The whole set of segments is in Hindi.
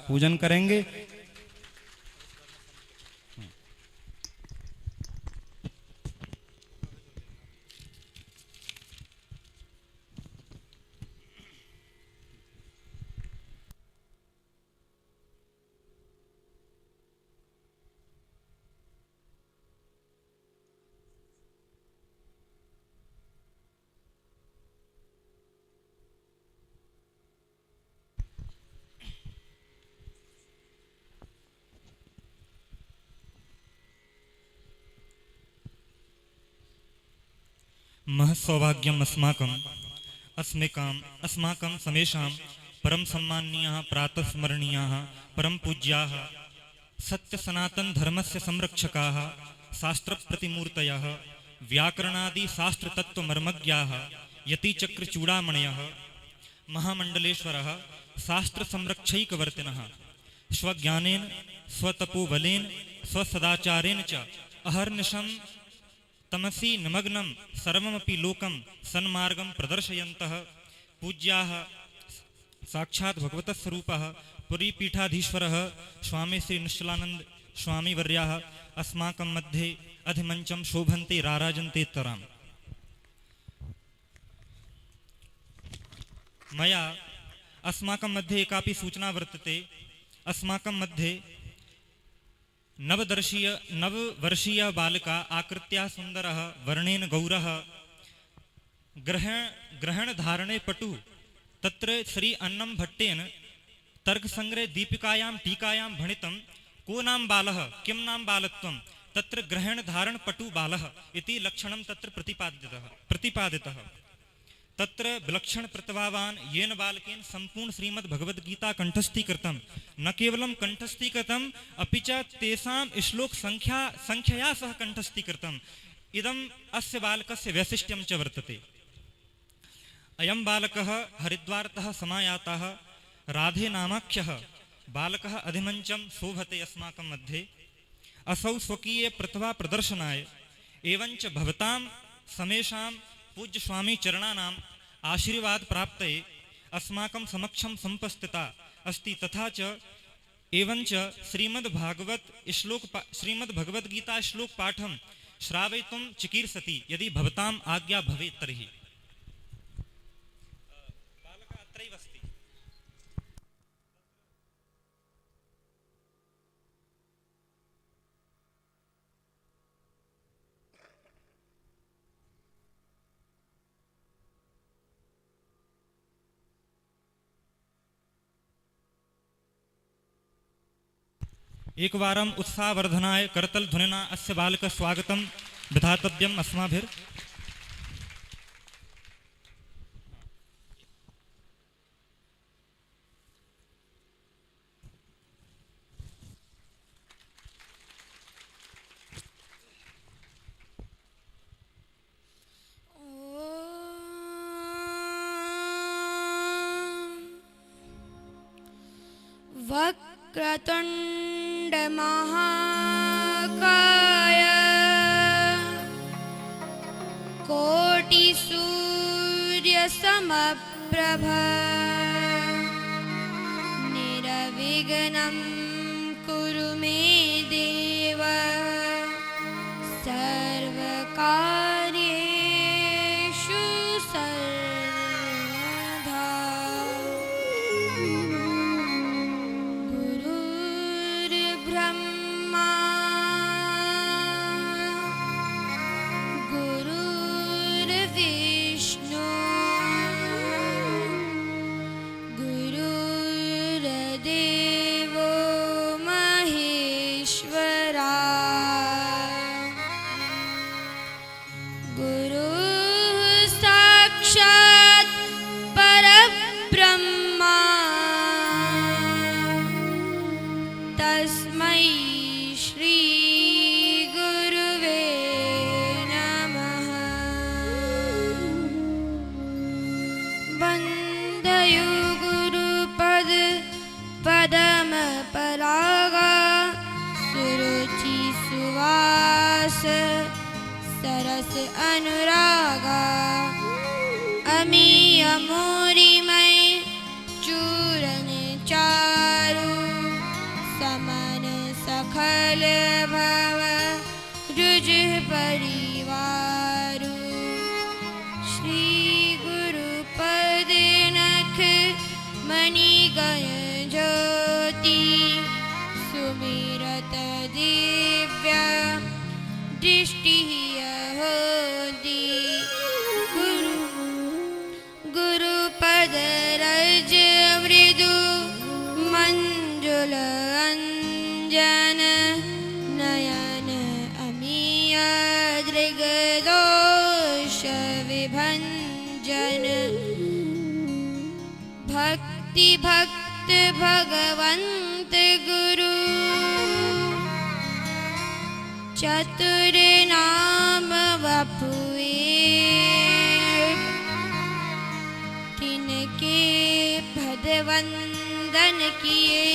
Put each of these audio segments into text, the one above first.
पूजन करेंगे। महत्सौभाग्यम अस्माकं समेषां परम सम्माननीयाः प्रातः स्मरणीयाः परम पूज्याः सत्य सनातन धर्मस्य संरक्षकाः शास्त्र प्रतिमूर्तयः व्याकरणादि शास्त्र तत्व मर्मज्ञाः यतिचक्र चूड़ामणयः महामंडलेश्वरः शास्त्र संरक्षैकवर्तिनः स्वज्ञानेन स्वतपोबलेन स्वसदाचारेण च अहर्निशं तमसी निमग्नं सर्वमपि लोकं सन्मार्गं प्रदर्शयन्तः पूज्याः साक्षात् भगवतः स्वरूपः पुरीपीठाधीश्वरः स्वामी श्री निश्चलानंद स्वामी वर्याः अस्माकं मध्ये अधिमंचं शोभन्ते राराजन्ते तराम्। मया अस्माकं मध्ये एकापि सूचना वर्तते। अस्माकं मध्ये नववर्षीय बालका आकृत्या सुंदरः वर्णेन गौरः ग्रहण धारणे पटु तत्र श्री अन्नं भट्टेन तर्कसंग्रहे दीपिकायां टीकायां भणितं को नाम बालः किं नाम बालत्वं तत्र ग्रहण धारण पटु बालः इति लक्षणं तत्र प्रतिपादितः। तत्र विलक्षण प्रतिभावान येन बालकेन संपूर्ण श्रीमद् भगवद गीता कंठस्थीकृतं न केवलं कंठस्थीकृतं अपि च तेषां श्लोक संख्यया सह कंठस्थीकृतम्। इदम् अस्य बालकस्य वैशिष्ट्यं च वर्तते। अयं बालकः हरिद्वारतः समायातः राधे नामाख्यः बालकः अधिमंचं शोभते अस्माकं मध्ये। असौ स्वकीय प्रतिभा प्रदर्शनाय एवंच भवतां समेषां पूज्य स्वामी चरणानाम् आशीर्वाद प्राप्तये अस्माकं समक्षं समुपस्थिता अस्ति। तथा च एवंच श्रीमद् भगवद गीता श्लोक पाठं श्रावयितुं चिकीर्षति यदि भवताम् आज्ञा भवेत् तर्हि। बालकः अत्रैव अस्ति। एकवारम् उत्साहवर्धनाय करतल ध्वनिना अस्य बालकस्य स्वागतं विधातव्यम् अस्माभिः। वक्रतुण्ड महाकाय कोटि सूर्य समप्रभ निर्विघ्नं कुरु मे देव सर्वकार्येषु सर्वदा। गुरुर्ब्रह्मा गुरुर्विष्णु गुरुर्देवो महेश्वरा गुरुः साक्षात् परब्रह्मा तस्मै श्री गुरुवे नमः। वन्दयो गुरुपद पदमपरागा सुरुचि सुवास सरस अनुरागा अमी अमूरिमय चूरन चारु अञ्जन नयन अमीय दृगदोष विभञ्जन भक्ति भक्त भगवंत गुरु चतुर नाम वपुए तिनके भदवंदन किए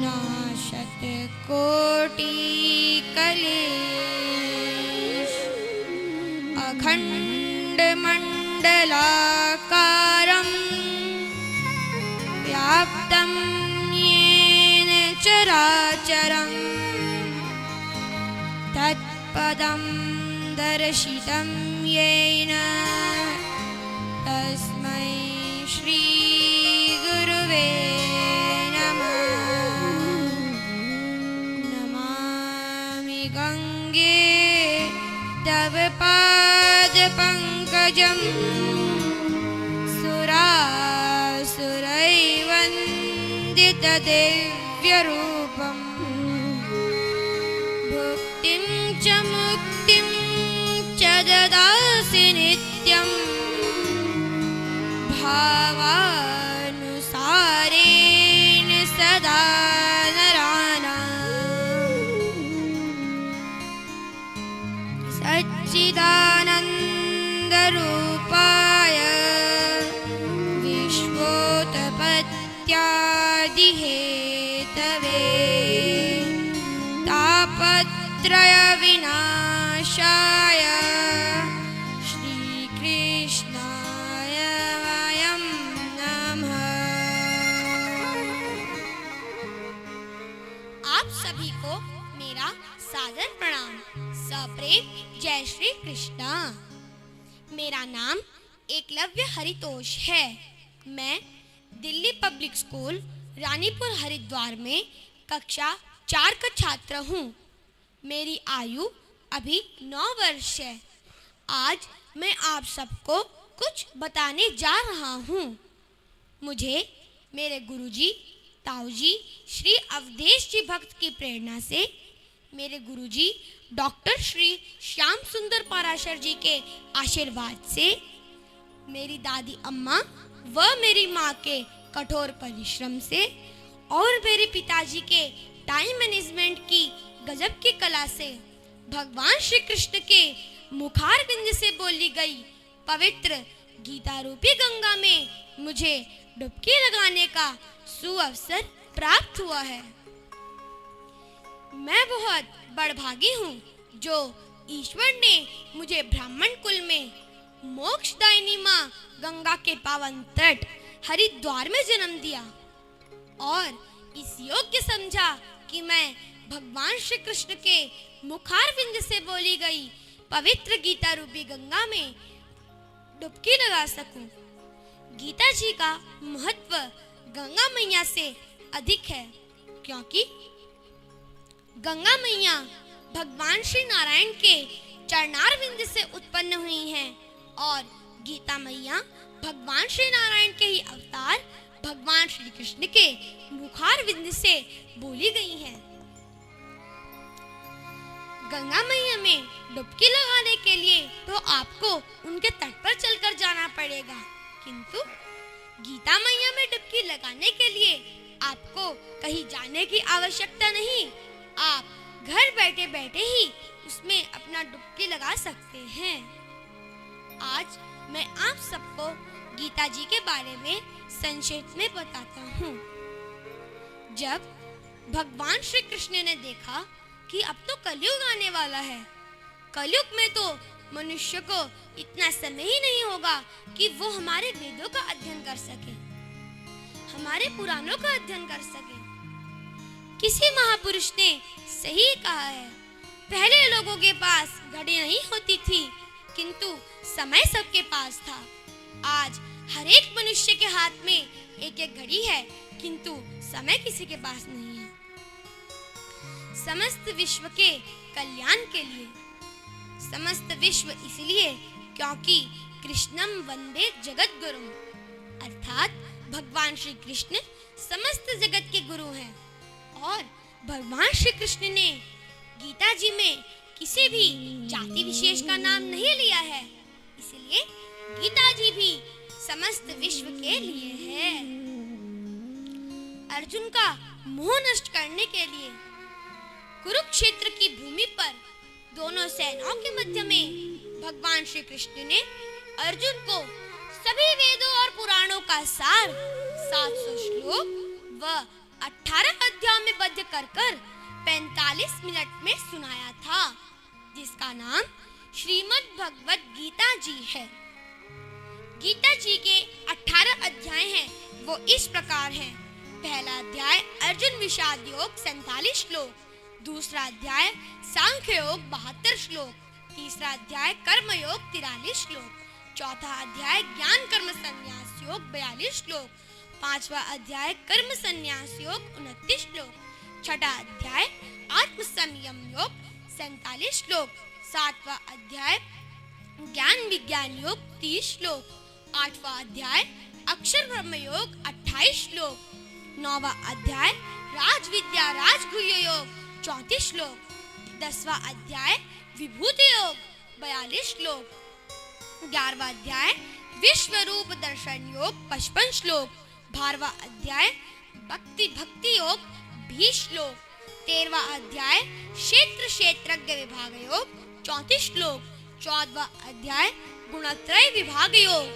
नाशत कोटि कलेश अखंड मंडलाकारं व्याप्तं येन चराचरम् तत्पदं दर्शितं येन तस्मै श्री गुरुवे नमः। नमामि गंगे तव पाद पंकजं सुरासुरैर्वन्दित दिव्यरूपम् भुक्तिं च मुक्तिं च ददासि नित्यं भावानुसारेण सदा नराणाम् सच्चिदानन्दरूपाय विश्वोत्पत्त्यादिहेतवे तापत्रय विनाशाय श्रीकृष्णाय वयं नमः। आप सभी को मेरा सादर प्रणाम। सप्रेम जय श्री कृष्णा। मेरा नाम एकलव्य हरितोष है। मैं दिल्ली पब्लिक स्कूल रानीपुर हरिद्वार में कक्षा 4 का छात्र हूँ। मेरी आयु अभी 9 वर्ष है। आज मैं आप सबको कुछ बताने जा रहा हूँ। मुझे मेरे गुरुजी ताऊजी श्री अवधेश जी भक्त की प्रेरणा से, मेरे गुरुजी डॉक्टर श्री श्याम सुंदर पाराशर जी के आशीर्वाद से, मेरी दादी अम्मा व मेरी माँ के कठोर परिश्रम से और मेरे पिताजी के टाइम मैनेजमेंट की गजब की कला से भगवान श्री कृष्ण के मुखार बिंद से बोली गई पवित्र गीता रूपी गंगा में मुझे डुबकी लगाने का सुअवसर प्राप्त हुआ है। मैं बहुत बड़भागी हूँ जो ईश्वर ने मुझे ब्राह्मण कुल में मोक्षदायिनी माँ गंगा के पावन तट हरिद्वार में जन्म दिया और इस योग्य समझा कि मैं भगवान श्री कृष्ण के मुखार बिंद से बोली गई पवित्र गीता रूपी गंगा में डुबकी लगा सकूं। गीता जी का महत्व गंगा मैया से अधिक है क्योंकि गंगा मैया भगवान श्री नारायण के चरणार बिंद से उत्पन्न हुई हैं और गीता मैया भगवान श्री नारायण के ही अवतार भगवान श्री कृष्ण के मुखार बिंद से बोली गई हैं। गंगा मैया में डुबकी लगाने के लिए तो आपको उनके तट पर चलकर जाना पड़ेगा, किंतु गीता मैया में डुबकी लगाने के लिए आपको कहीं जाने की आवश्यकता नहीं। आप घर बैठे बैठे ही उसमें अपना डुबकी लगा सकते हैं। आज मैं आप सबको गीता जी के बारे में संक्षेप में बताता हूँ। जब भगवान श्री कृष्ण ने देखा कि अब तो कलयुग आने वाला है, कलयुग में तो मनुष्य को इतना समय ही नहीं होगा कि वो हमारे वेदों का अध्ययन कर सके, हमारे पुराणों का अध्ययन कर सके। किसी महापुरुष ने सही कहा है, पहले लोगों के पास घड़ी नहीं होती थी किंतु समय सबके पास था। आज हर एक मनुष्य के हाथ में एक एक घड़ी है किंतु समय किसी के पास नहीं है। समस्त विश्व के कल्याण के लिए, समस्त विश्व इसलिए क्योंकि कृष्णम वंदे जगत गुरुम, अर्थात भगवान श्री कृष्ण समस्त जगत के गुरु हैं और भगवान श्री कृष्ण ने गीता जी में किसी भी जाति विशेष का नाम नहीं लिया है, इसलिए गीता जी भी समस्त विश्व के लिए है। अर्जुन का मोह नष्ट करने के लिए कुरुक्षेत्र की भूमि पर दोनों सेनाओं के मध्य में भगवान श्री कृष्ण ने अर्जुन को सभी वेदों और पुराणों का सार 700 श्लोक व 18 अध्यायों में बद्ध कर 45 मिनट में सुनाया था, जिसका नाम श्रीमद् भगवत गीता जी है। गीता जी के 18 अध्याय हैं, वो इस प्रकार हैं। पहला अध्याय अर्जुन विषाद योग 47 श्लोक, दूसरा अध्याय सांख्य योग 72 श्लोक, तीसरा अध्याय कर्म योग 43 श्लोक, चौथा अध्याय ज्ञान कर्म संन्यास योग 42 श्लोक, पांचवा अध्याय कर्म संन्यास योग 29 श्लोक, छठा अध्याय आत्म संयम योग 47 श्लोक, सातवां अध्याय ज्ञान विज्ञान योग 30 श्लोक, आठवां अध्याय अक्षर ब्रह्म योग 28 श्लोक, नौवां अध्याय राज विद्या राजगुह्य योग 34 श्लोक, 10वां अध्याय विभूति योग 42 श्लोक, 11वां अध्याय विश्व रूप दर्शन योग 55 श्लोक, 12वां अध्याय भक्ति योग 20 श्लोक, 13वां अध्याय क्षेत्र क्षेत्रज्ञ विभाग योग 34 श्लोक, 14वां अध्याय गुणत्रय विभाग योग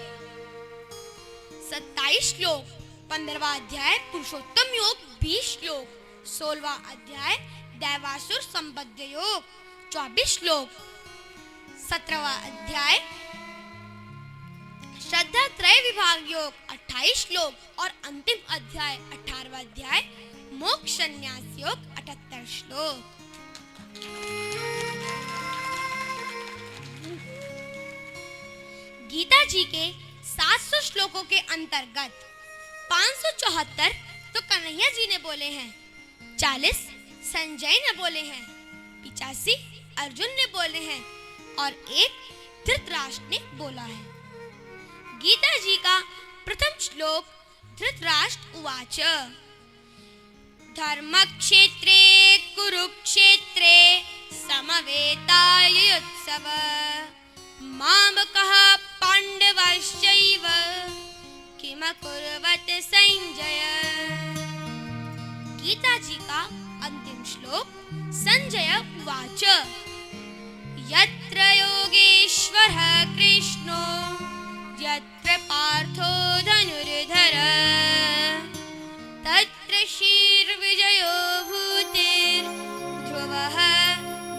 27 श्लोक, 15वां अध्याय पुरुषोत्तम योग 20 श्लोक, 16वां अध्याय दैवासुर संबद्ध योग 24 श्लोक, 17वां अध्याय श्रद्धा त्रय विभाग योग 28 श्लोक और अंतिम अध्याय 18वां अध्याय मोक्ष संन्यास योग 78 श्लोक। गीता जी के 700 श्लोकों के अंतर्गत 574 तो कन्हैया जी ने बोले हैं, 40 संजय ने बोले हैं, 85 अर्जुन ने बोले हैं और 1 धृतराष्ट्र ने बोला है। गीता जी का प्रथम श्लोक धृतराष्ट्र उवाच धर्मक्षेत्रे कुरुक्षेत्रे समवेतायुत्सव मामकः पाण्डवश्चैव किमकुर्वत संजय। गीता जी का अंतिम श्लोक संजय उवाच यत्र योगेश्वरः कृष्णो यत्र पार्थो धनुर्धर तत्र शीर्विजयो भूतिर्ध्रुवः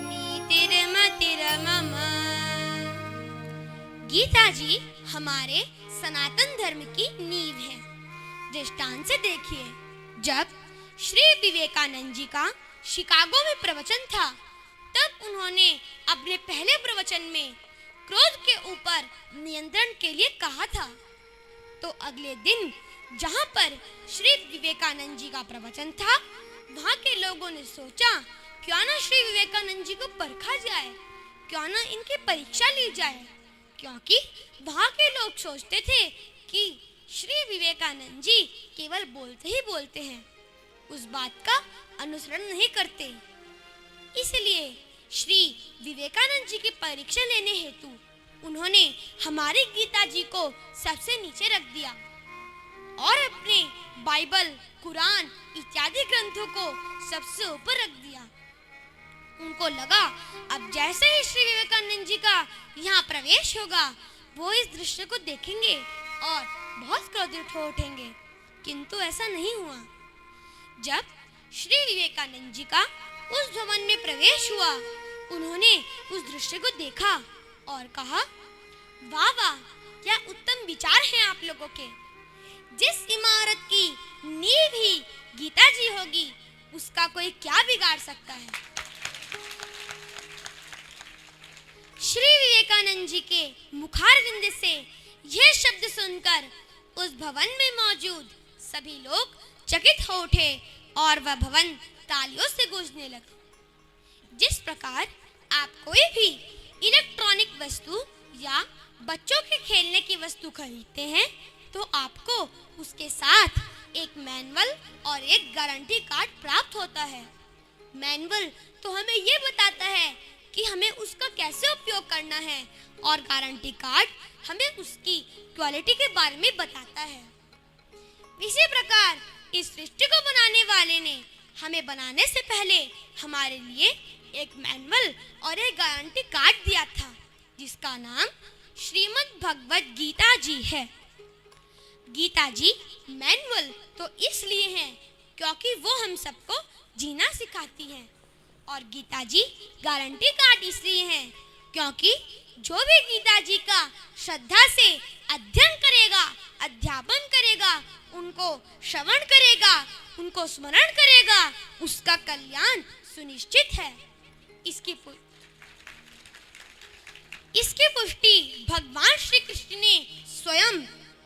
नीतिर्मतिर्मम। गीता जी हमारे सनातन धर्म की नींव है। दृष्टांत से देखिए, जब श्री विवेकानंद जी का शिकागो में प्रवचन था, तब उन्होंने अपने पहले प्रवचन में क्रोध के ऊपर नियंत्रण के लिए कहा था। तो अगले दिन जहां पर श्री विवेकानंद जी का प्रवचन था, वहां के लोगों ने सोचा क्यों ना श्री विवेकानंद जी को परखा जाए, क्यों ना इनकी परीक्षा ली जाए, क्योंकि वहां के लोग सोचते थे कि श्री विवेकानंद जी केवल बोलते ही बोलते हैं, उस बात का अनुसरण नहीं करते। इसलिए श्री विवेकानंद जी की परीक्षा लेने हेतु उन्होंने हमारी गीता जी को सबसे नीचे रख दिया और अपने बाइबल, कुरान इत्यादि ग्रंथों को सबसे ऊपर रख दिया। उनको लगा अब जैसे ही श्री विवेकानंद जी का यहाँ प्रवेश होगा, वो इस दृश्य को देखेंगे और बहुत क्रोधित हो उठेंगे, किंतु ऐसा नहीं हुआ। जब श्री विवेकानंद जी का उस भवन में प्रवेश हुआ, उन्होंने उस दृश्य को देखा और कहा, वाह वाह, क्या उत्तम विचार हैं आप लोगों के। जिस इमारत की नींव ही गीता जी होगी, उसका कोई क्या बिगाड़ सकता है। श्री विवेकानंद जी के मुखारविंद से यह शब्द सुनकर उस भवन में मौजूद सभी लोग चकित हो उठे और वह भवन तालियों से गूंजने लगा। जिस प्रकार आप कोई भी इलेक्ट्रॉनिक वस्तु या बच्चों के खेलने की वस्तु खरीदते हैं, तो आपको उसके साथ एक मैनुअल और एक गारंटी कार्ड प्राप्त होता है। मैनुअल तो हमें ये बताता है कि हमें उसका कैसे उपयोग करना है और गारंटी कार्ड हमें उसकी क्वालिटी के बारे में बताता है। इसी प्रकार इस सृष्टि को बनाने वाले ने हमें बनाने से पहले हमारे लिए एक मैनुअल और एक गारंटी कार्ड दिया था, जिसका नाम श्रीमद् भगवद गीता जी है। गीता जी मैनुअल तो इसलिए है क्योंकि वो हम सबको जीना सिखाती हैं, और गीता जी गारंटी कार्ड इसलिए है क्योंकि जो भी गीता जी का श्रद्धा से अध्ययन करेगा, अध्यापन करेगा, उनको श्रवण करेगा, उनको स्मरण करेगा, उसका कल्याण सुनिश्चित है। इसकी पुष्टि भगवान श्री कृष्ण ने स्वयं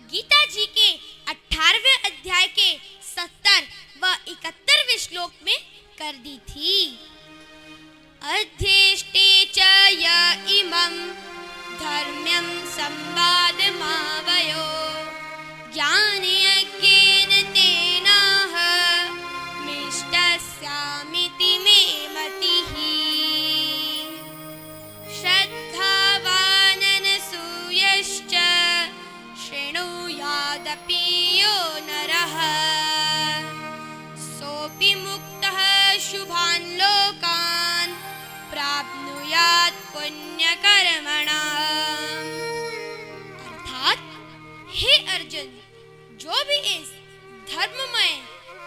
गीता जी के 18वें अध्याय के 70 व 71वें श्लोक में कर दी थी। अध्येष्टे च य इमं धर्म्यं संवादमावयो ज्ञानयज्ञेन तेनाह मिष्टस्यामिति मे मतिः श्रद्धावाननसूयश्च शृणुयादपि यो नरः सोऽपि मुक्तः शुभान् लोकान् प्राप्नुयात् पुण्यकर्मणा। अर्थात हे अर्जुन, जो भी इस धर्ममय,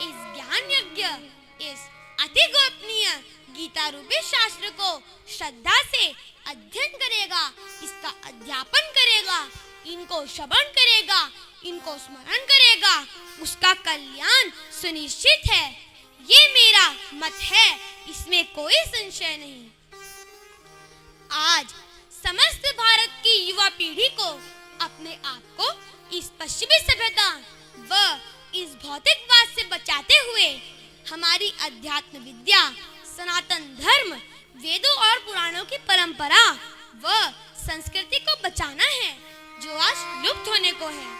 इस ज्ञान यज्ञ, इस अति गोपनीय गीता रूपी शास्त्र को श्रद्धा से अध्ययन करेगा, इसका अध्यापन करेगा, इनको श्रवण करेगा, इनको स्मरण करेगा, उसका कल्याण सुनिश्चित है। ये मेरा मत है, इसमें कोई संशय नहीं। आज समस्त भारत की युवा पीढ़ी को अपने आप को इस पश्चिमी सभ्यता व इस भौतिकवाद से बचाते हुए हमारी अध्यात्म विद्या, सनातन धर्म, वेदों और पुराणों की परंपरा व संस्कृति को बचाना है, जो आज लुप्त होने को है।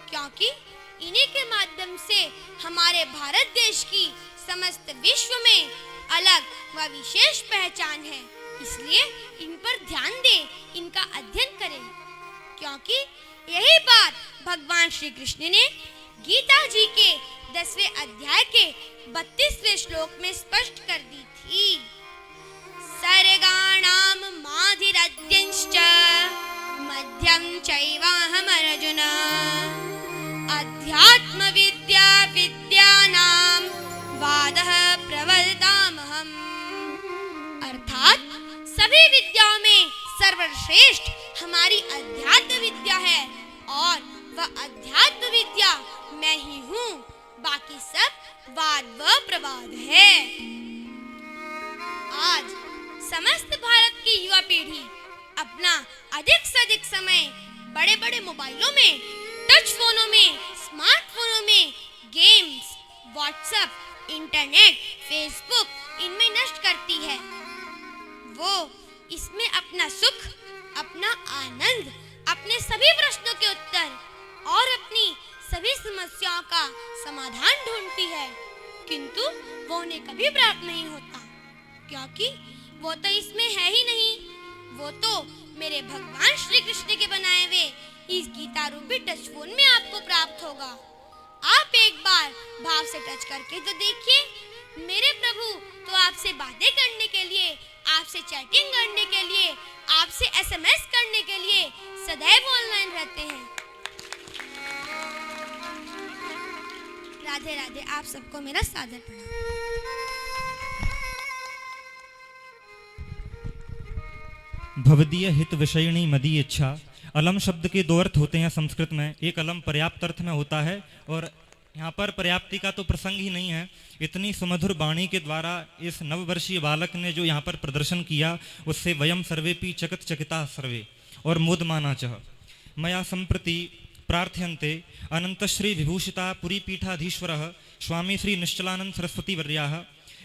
क्योंकि इन्हीं के माध्यम से हमारे भारत देश की समस्त विश्व में अलग व विशेष पहचान है। इसलिए इन पर ध्यान दें, इनका अध्ययन करें, क्योंकि यही बात भगवान श्री कृष्ण ने गीता जी के 10वें अध्याय के 32वें श्लोक में स्पष्ट कर दी थी। सर्गाणाम माधिरद्यंश्च मध्यम चैवाहमर्जुन अध्यात्म विद्या विद्यानां वादः प्रवदतामहम्। अर्थात सभी विद्याओं में सर्वश्रेष्ठ हमारी अध्यात्म विद्या है, और वह अध्यात्म विद्या मैं ही हूँ, बाकी सब वाद व प्रवाद है। आज समस्त भारत की युवा पीढ़ी अपना अधिक से अधिक समय बड़े बड़े मोबाइलों में, टच फोनों में, स्मार्टफोनों में गेम्स, व्हाट्सएप, इंटरनेट, फेसबुक इनमें नष्ट करती है। वो इसमें अपना सुख, अपना आनंद, अपने सभी प्रश्नों के उत्तर और अपनी सभी समस्याओं का समाधान ढूंढती है, किंतु वो उन्हें कभी प्राप्त नहीं होता, क्योंकि वो तो इसमें है ही नहीं। वो तो मेरे भगवान श्री कृष्ण के बनाए हुए इस गीता रूपी टच फोन में आपको प्राप्त होगा। आप एक बार भाव से टच करके तो देखिए। मेरे प्रभु तो आपसे बातें करने के लिए, आपसे चैटिंग करने के लिए, आपसे SMS करने के लिए सदैव ऑनलाइन रहते हैं। राधे राधे। आप सबको मेरा सादर प्रणाम। भवदीय हित विषयिणी मदी इच्छा। अलम शब्द के दो अर्थ होते हैं संस्कृत में। एक अलम पर्याप्त अर्थ में होता है, और यहाँ पर पर्याप्ति का तो प्रसंग ही नहीं है। इतनी सुमधुर वाणी के द्वारा इस नववर्षीय बालक ने जो यहाँ पर प्रदर्शन किया, उससे वयम सर्वेपि चकित चकिता सर्वे और मोदमाना चह। मया संप्रति प्रार्थयन्ते अनंतश्री विभूषिता पुरीपीठाधीश्वरः स्वामी श्री निश्चलानंद सरस्वती वर्याः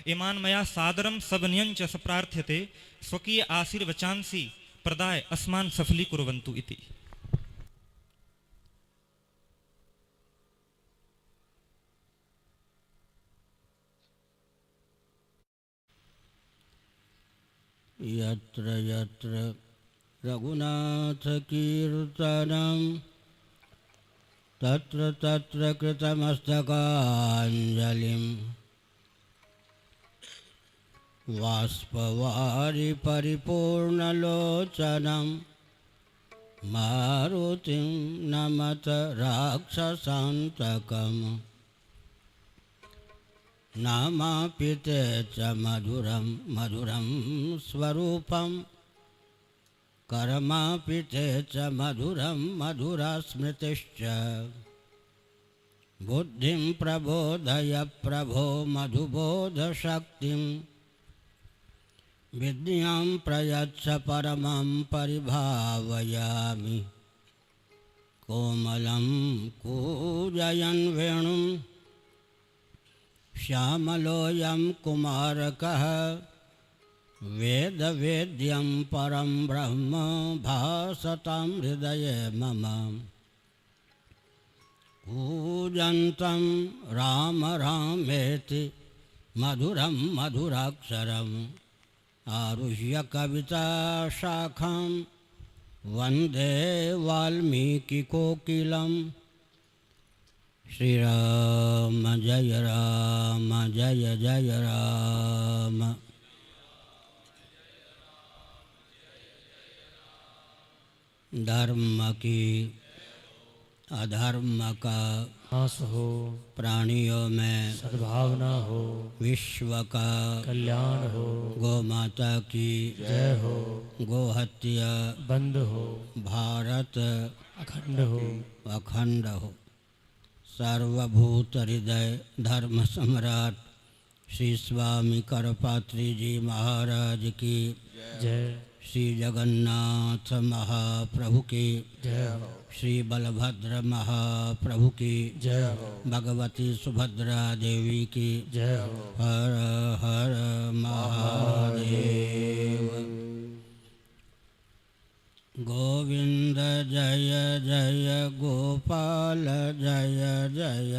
इमान् मया सादरं सबनियंच सप्रार्थ्यते स्वकीय आशीर्वचांसि प्रदाय अस्मान् सफली कुर्वन्तु इति। यत्र यत्र रघुनाथकीर्तनं तत्र तत्र कृतमस्तकाञ्जलिं बाष्पवारि परिपूर्णलोचनं मारुतिं नमत राक्षसान्तकम् नामापि ते च मधुरं मधुरं स्वरूपं कर्मापि ते च मधुरं मधुरा स्मृतिश्च बुद्धिं प्रबोधय प्रभो मधुबोधशक्तिं विद्यां प्रयच्छ परमं परिभावयामि कोमलं कूजयन् वेणुं श्यामलोऽयं कुमारकः वेदवेद्यं परं ब्रह्म भासतां हृदये मम कूजन्तं राम रामेति मधुरं मधुराक्षरम् आरुह्य कविताशाखां वन्दे वाल्मीकिकोकिलं श्रीराम जय जय राम। धर्म की अधर्म का नाश हो, प्राणियों में सद्भावना हो, विश्व का कल्याण हो, गौ माता की जय हो, गो हत्या बंद हो, भारत अखंड हो, अखंड हो। सर्वभूत हृदय धर्म सम्राट श्री स्वामी करपात्री जी महाराज की जय। श्री जगन्नाथ महाप्रभु की जय हो, श्री बलभद्र महाप्रभु की जय हो, भगवती सुभद्रा देवी की जय हो। हर हर महादेव। गोविंद जय जय गोपाल जय जय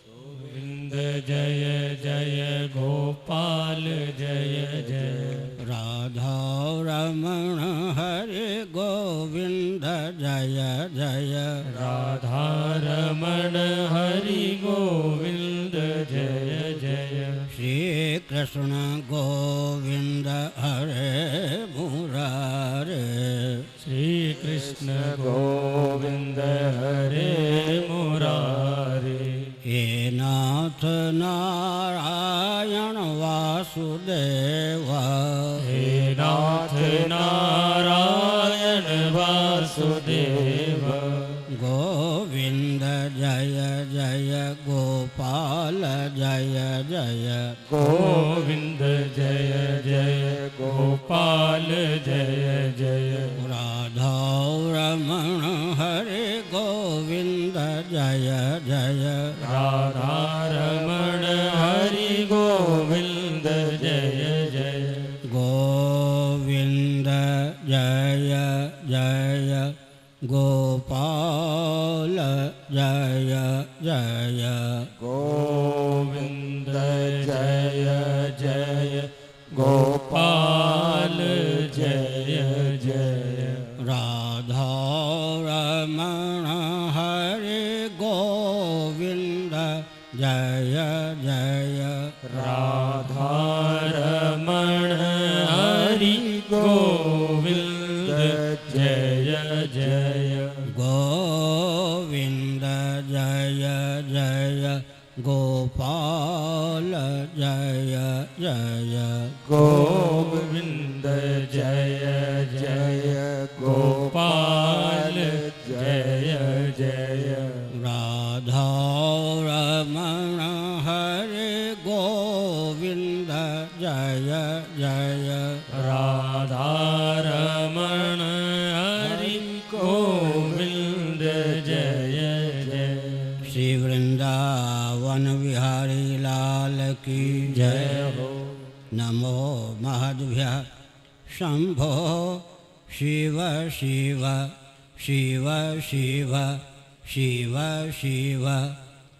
गोविंद जय जय गोपाल जय जय। राधा रमण हरे गोविंद जय जय राधा रमण हरि गोविंद जय जय। श्री कृष्ण गोविंद हरे मुरारे श्री कृष्ण गोविंद हरे मुरारे। हे नाथ नारायण वासुदेव हे नाथ नारायण वासुदेव। गोविंद जय जय गोपाल जय जय गोविंद जय जय गोपाल जय जय। राधा रमण हरे गोविंद जय जय राधा रमण हरि गोविंद जय जय। गोविंद जय जय गोपाल जय जय गोविंद जय जय गोपाल जय जय। राधा रमण हरे गोविंद जय जय राधा रमण हरि गोविंद जय जय। गोविंद जय जय गोपाल जय जय गोविंद जय जय गोपाल जय जय। राधा रमण हरे गोविंद जय जय राधा रमण हरि गोविंद जय जय। श्री वृंदावन विहारी लाल की जय हो। नमो महद्भ्यः शंभो शिव शिव शिव शिव शिव शिव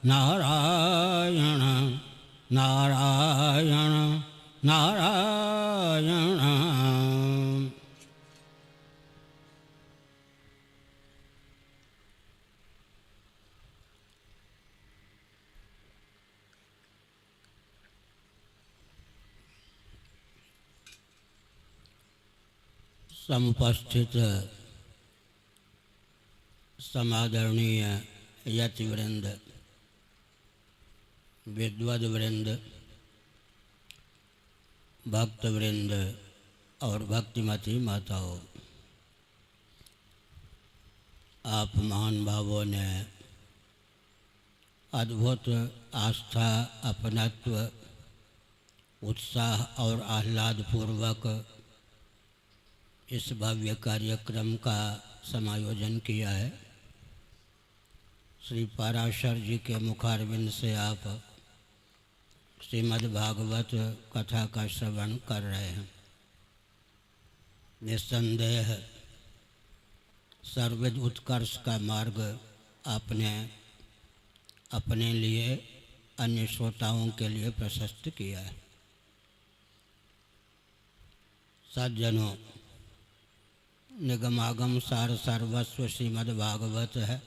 नारायण नारायण नारायण समुपस्थित समादरणीय यतिवृंद, विद्वद्वृंद, भक्तवृंद और भक्तिमती माताओं, आप महान भावों ने अद्भुत आस्था, अपनत्व, उत्साह और आह्लाद पूर्वक इस भव्य कार्यक्रम का समायोजन किया है। श्री पराशर जी के मुखारविंद से आप श्रीमद् भागवत कथा का श्रवण कर रहे हैं। निस्संदेह सर्वविध उत्कर्ष का मार्ग आपने अपने लिए, अन्य श्रोताओं के लिए प्रशस्त किया है। सज्जनों, निगमागम सार सर्वस्व श्रीमद् भागवत है।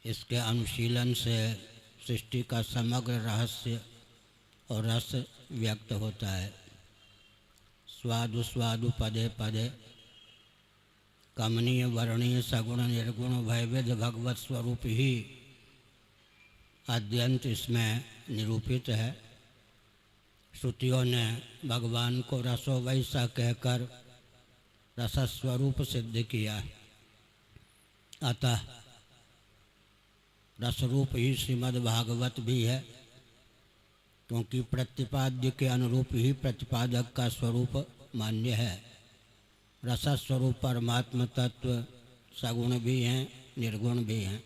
इसके अनुशीलन से सृष्टि का समग्र रहस्य और रस व्यक्त होता है। स्वादु स्वादु पदे पदे कमनीय वर्णीय सगुण निर्गुण भयविध भगवत स्वरूप ही अद्यंत इसमें निरूपित है। श्रुतियों ने भगवान को रसो वैसा कहकर रसस्वरूप सिद्ध किया। अतः रसरूप ही श्रीमद् भागवत भी है, क्योंकि प्रतिपाद्य के अनुरूप ही प्रतिपादक का स्वरूप मान्य है। रसस्वरूप परमात्म तत्व सगुण भी हैं, निर्गुण भी हैं।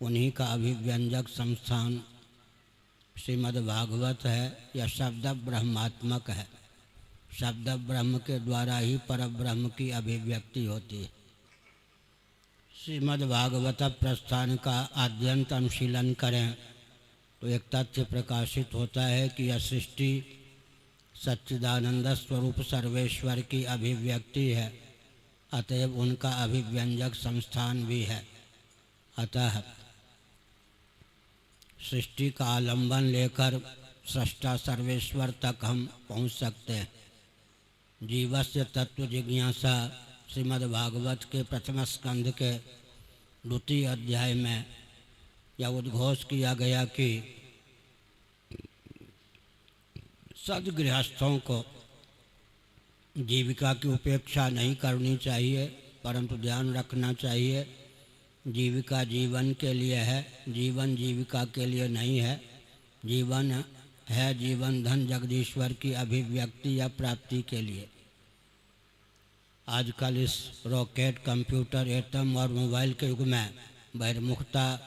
उन्हीं का अभिव्यंजक संस्थान श्रीमद् भागवत है। यह शब्द ब्रह्मात्मक है। शब्द ब्रह्म के द्वारा ही परब्रह्म की अभिव्यक्ति होती है। श्रीमद् भागवत प्रस्थान का आद्यंत अनुशीलन करें तो एक तथ्य प्रकाशित होता है कि यह सृष्टि सच्चिदानंद स्वरूप सर्वेश्वर की अभिव्यक्ति है, अतएव उनका अभिव्यंजक संस्थान भी है। अतः सृष्टि का आलंबन लेकर सृष्टा सर्वेश्वर तक हम पहुँच सकते हैं। जीवस्य तत्व जिज्ञासा श्रीमद् भागवत के प्रथम स्कंध के द्वितीय अध्याय में यह उद्घोष किया गया कि सद्गृहस्थों को जीविका की उपेक्षा नहीं करनी चाहिए, परंतु ध्यान रखना चाहिए जीविका जीवन के लिए है, जीवन जीविका के लिए नहीं है। जीवन है जीवन धन जगदीश्वर की अभिव्यक्ति या प्राप्ति के लिए। आजकल इस रॉकेट, कंप्यूटर, एटम और मोबाइल के युग में बहिर्मुखता,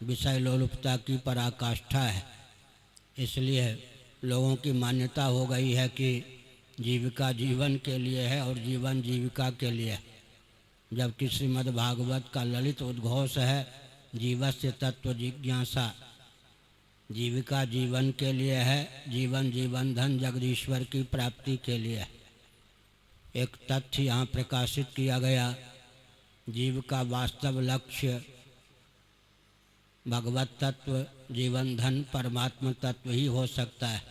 विषय लोलुपता की पराकाष्ठा है। इसलिए लोगों की मान्यता हो गई है कि जीविका जीवन के लिए है और जीवन जीविका के लिए है, जबकि श्रीमद् भागवत का ललित उद्घोष है जीवस्य तत्व जिज्ञासा। जीविका जीवन के लिए है, जीवन जीवन धन जगदीश्वर की प्राप्ति के लिए है। एक तथ्य यहाँ प्रकाशित किया गया, जीव का वास्तव लक्ष्य भगवत तत्व, जीवन धन, परमात्म तत्व ही हो सकता है।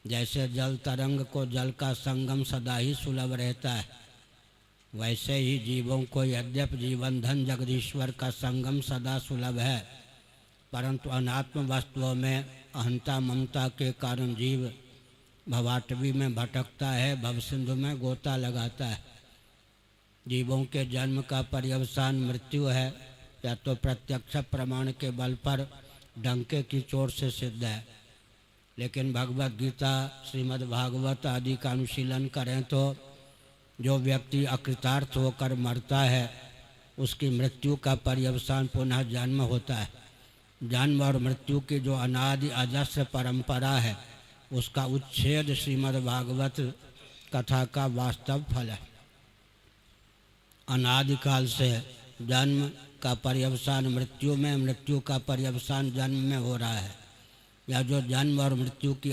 जैसे जल तरंग को जल का संगम सदा ही सुलभ रहता है, वैसे ही जीवों को यद्यपि जीवन धन जगदीश्वर का संगम सदा सुलभ है, परंतु अनात्म वस्तुओं में अहंता ममता के कारण जीव भवाटवी में भटकता है, भवसिंधु में गोता लगाता है। जीवों के जन्म का पर्यवसान मृत्यु है, या तो प्रत्यक्ष प्रमाण के बल पर डंके की चोट से सिद्ध है। लेकिन भगवत गीता, श्रीमद् भागवत आदि का अनुशीलन करें तो जो व्यक्ति अकृतार्थ होकर मरता है उसकी मृत्यु का पर्यवसान पुनः जन्म होता है। जन्म और मृत्यु की जो अनादि अजस्र परंपरा है उसका उच्छेद श्रीमद् भागवत कथा का वास्तव फल है। अनादिकाल से जन्म का पर्यवसान मृत्यु में, मृत्यु का पर्यवसान जन्म में हो रहा है। या जो जन्म और मृत्यु की